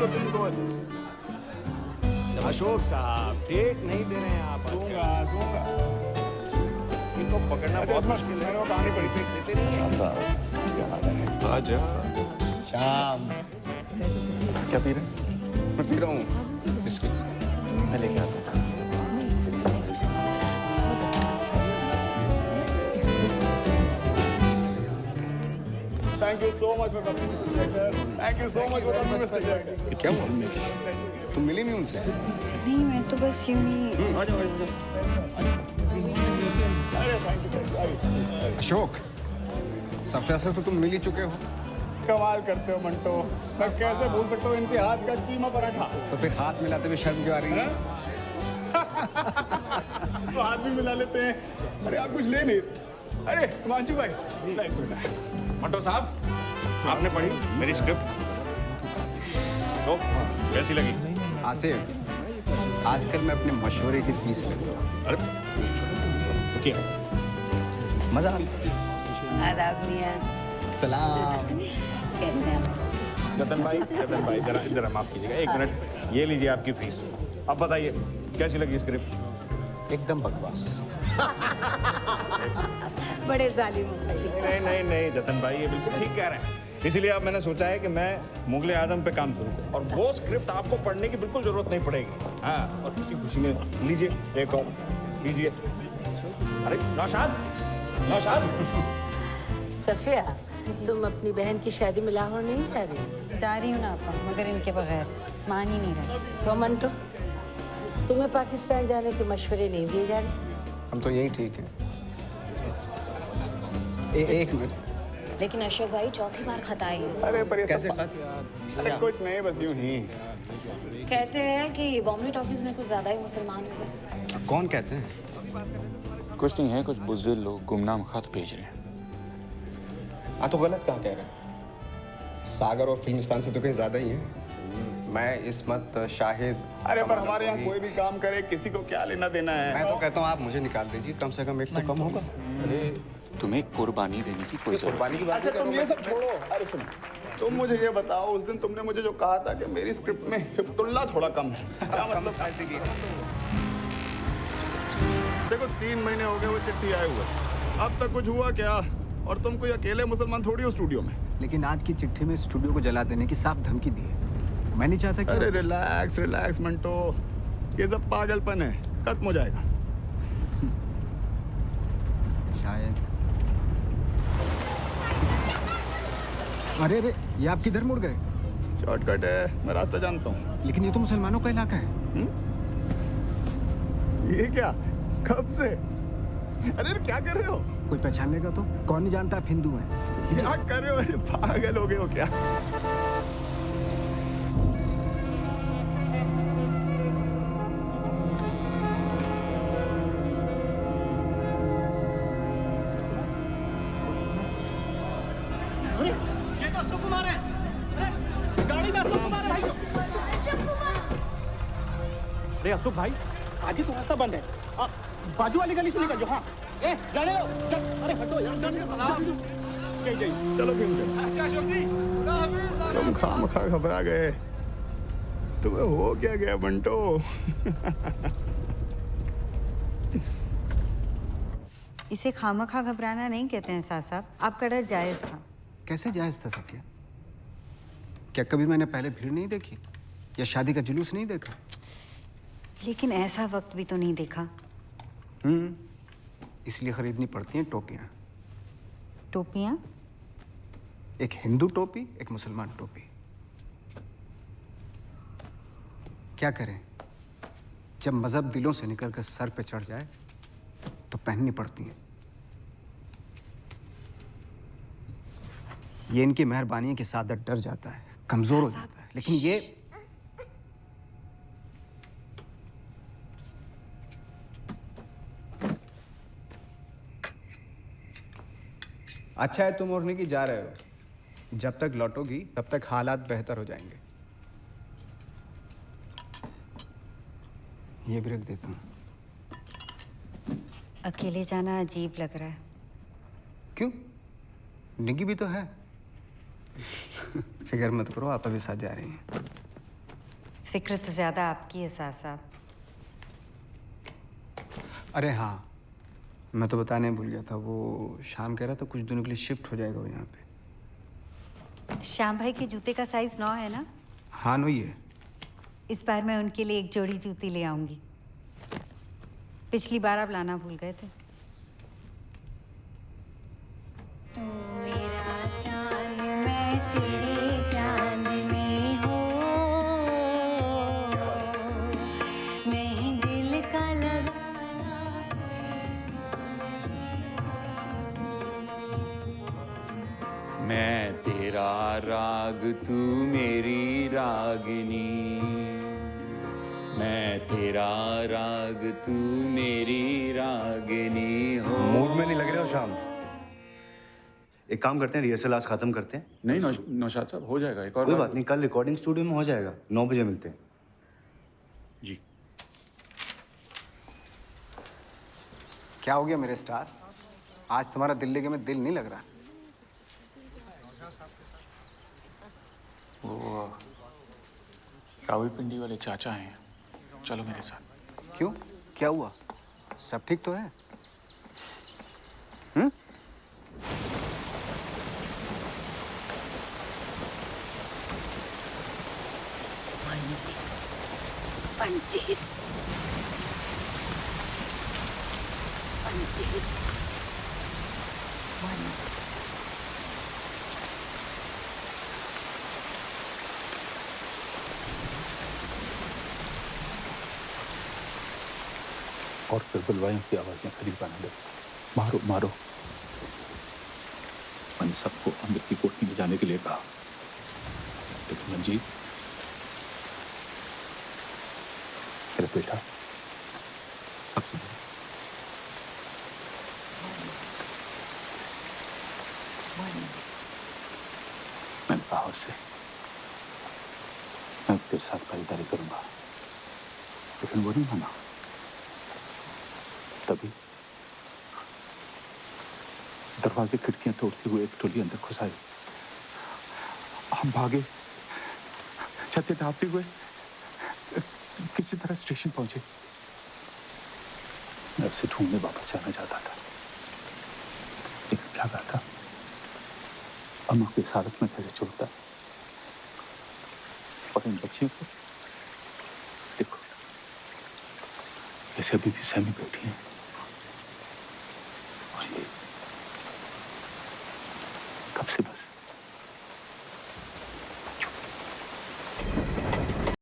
लो तुमको। अशोक साहब डेट नहीं दे रहे हैं आप। दूंगा दूंगा। इनको पकड़ना बहुत मुश्किल है। कहानी पड़ी देते नहीं हैं। आजा। शाम क्या पी रहे? मैं पी रहा हूँ बिस्किट। मैं लेके आता हूँ। Thank you so much for coming mister Jaykar. Thank you so much for coming mister Jaykar. क्या हुआ? तुम मिली नहीं उनसे? नहीं, मैं तो बस यूं ही। आ जाओ। अरे थैंक यू। अशोक, सफिया से तो तुम मिल ही चुके हो। कमाल करते हो मंटो। मैं कैसे भूल सकता हूँ इनके हाथ का कीमा पराठा। तो फिर हाथ मिलाते हुए शर्म क्यों आ रही है? तो हाथ भी मिला लेते हैं। अरे आप कुछ ले नहीं। अरे हिमांशु भाई। मंटो साहब आपने पढ़ी मेरी स्क्रिप्ट तो कैसी लगी? आसिफ, आजकल मैं अपने मशवरे की फीस ले रहा हूँ। अरे क्या मजा आदाब मियां। सलाम। कैसे हैं आप? जतन भाई जरा इधर माफ कीजिएगा, एक मिनट। ये लीजिए आपकी फीस। अब बताइए कैसी लगी स्क्रिप्ट? एकदम बकवास। बड़े जालिम हो। नहीं जतन भाई ये बिल्कुल ठीक कह रहे हैं। इसीलिए अब मैंने सोचा है कि मैं मुगले आजम पे काम शुरू करूं और वो स्क्रिप्ट आपको पढ़ने की बिल्कुल जरूरत नहीं पड़ेगी। हाँ, और खुशी खुशी में लीजिए एक और लीजिए। अरे नौशाद सफिया, तुम अपनी बहन की शादी में लाहौर नहीं जा रही? जा रही हूँ ना आपा, मगर इनके बगैर मान ही नहीं रहा। क्यों मंटो, तुम्हें पाकिस्तान जाने के मशवरे नहीं दिए जा रहे? हम तो यही ठीक है। एक मिनट। लेकिन अशोक भाई चौथी बार खत आई है। अरे पर ये कैसे सब- अरे कुछ नहीं, बस यूं ही। कहते हैं कि बॉम्बे टॉकीज में कुछ ज्यादा ही मुसलमान हो गए। कौन कहते हैं? कुछ नहीं है, कुछ बुज़दिल लोग गुमनाम खत भेज रहे हैं। तो गलत कहाँ कह रहे हैं? सागर और फिल्मिस्तान से तो कहीं ज्यादा ही है। मैं इस्मत, शाहिद। अरे पर हमारे यहाँ कोई भी काम करे किसी को क्या लेना देना है। मैं तो कहता हूँ आप मुझे निकाल दीजिए, कम से कम एक तो कम होगा। अरे तुम्हें कुर्बानी देने की कोई जरूरत कुर्बानी की बात अच्छा तुम ये सब छोड़ो। अरे सुनो, तुम मुझे ये बताओ, उस दिन तुमने मुझे जो कहा था कि मेरी स्क्रिप्ट में हिब्तुल्लाह थोड़ा कम है, क्या मतलब? देखो 3 महीने हो गए वो चिट्ठी आए हुए, अब तक कुछ हुआ क्या? और तुम कोई अकेले मुसलमान थोड़ी हो स्टूडियो में। लेकिन आज की चिट्ठी में स्टूडियो को जला देने की साफ धमकी दी है। मैं नहीं चाहता कि अरे रिलैक्स मंटो, ये सब पागलपन है, खत्म हो जाएगा। शायद। अरे ये आप किधर मुड़ गए? शॉर्टकट है, मैं रास्ता जानता हूँ। लेकिन ये तो मुसलमानों का इलाका है। ये क्या? कब से? अरे क्या कर रहे हो? कोई पहचान लेगा तो? कौन नहीं जानता आप हिंदू हैं? क्या कर रहे हो? अरे पागल हो गए हो क्या? ये तो अशोक कुमार है। अरे गाड़ी में अशोक कुमार है भाई। अरे अशोक भाई, आगे तो रास्ता बंद है। बाजू वाली गली से निकल जाओ। हाँ, ए जाने दो। चल, अरे हटो यार। जय चलो फिर अच्छा अशोक जी। तुम खामखा घबरा गए। तुम्हें हो क्या गया बंटो? इसे खामखा घबराना नहीं कहते हैं साहब, आपका डर जायज था। कैसे जायज था सफिया? क्या कभी मैंने पहले भीड़ नहीं देखी या शादी का जुलूस नहीं देखा? लेकिन ऐसा वक्त भी तो नहीं देखा। इसलिए खरीदनी पड़ती हैं टोपियाँ। टोपियाँ? एक हिंदू टोपी, एक मुसलमान टोपी। क्या करें, जब मजहब दिलों से निकलकर सर पे चढ़ जाए तो पहननी पड़ती हैं। ये इनकी मेहरबानी है कि सादत डर जाता है, कमजोर हो जाता है, लेकिन ये अच्छा है तुम उड़ने की जा रहे हो। जब तक लौटोगी तब तक हालात बेहतर हो जाएंगे। ये भी रख देता हूँ। अकेले जाना अजीब लग रहा है। क्यों? निगी भी तो है। फिक्र मत करो, आप अभी साथ जा रही हैं। फिक्र तो ज़्यादा आपकी है साहब साहब। अरे हाँ, मैं तो बताने भूल गया था। वो शाम कह रहा था कुछ दिनों के लिए शिफ्ट हो जाएगा वो यहाँ पे। श्याम भाई के जूते का साइज 9 है ना? हाँ, नहीं है। इस बार मैं उनके लिए एक जोड़ी जूती ले आऊंगी। पिछली बार आप लाना भूल गए थे। तू मेरा चांद मैं तेरी चांदनी हो, मैं दिल का लगाना। मैं तेरा राग तू मेरी रागिनी, मैं तेरा राग तू मेरी रागिनी हो। मूड में नहीं लग रहे हो शाम? एक काम करते हैं, रिहर्सल आज खत्म करते हैं। नहीं नौशाद साहब, हो जाएगा। एक और कोई बात नहीं, कल रिकॉर्डिंग स्टूडियो में हो जाएगा। 9 बजे मिलते हैं। जी। क्या हो गया मेरे स्टार? आज तुम्हारा दिल लेके में दिल नहीं लग रहा। वो रावलपिंडी वाले चाचा हैं, चलो मेरे साथ। क्यों? क्या हुआ? सब ठीक तो है? और फिर बुलवाइयों की आवाजें करीब आने लगी। मारो मारो। मैंने सबको अंदर की कोठरी में जाने के लिए कहा, लेकिन मंजीत, मेरा बेटा सबसे बड़ा, मैंने कहा उससे मैं तेरे साथ भागीदारी करूंगा, लेकिन वो नहीं माना। तभी दरवाजे खिड़कियां तोड़ते हुए एक टोली अंदर घुस आई। हम भागे, छतें ढांपते हुए किसी तरह स्टेशन पहुंचे। मैं उसे ढूंढने वापस जाना चाहता था, लेकिन क्या करता? अम्मा को इस हालत में कैसे छोड़ता? और इन बच्चियों को देखो, जैसे अभी भी सहमी बैठी हैं। और ये कब से बस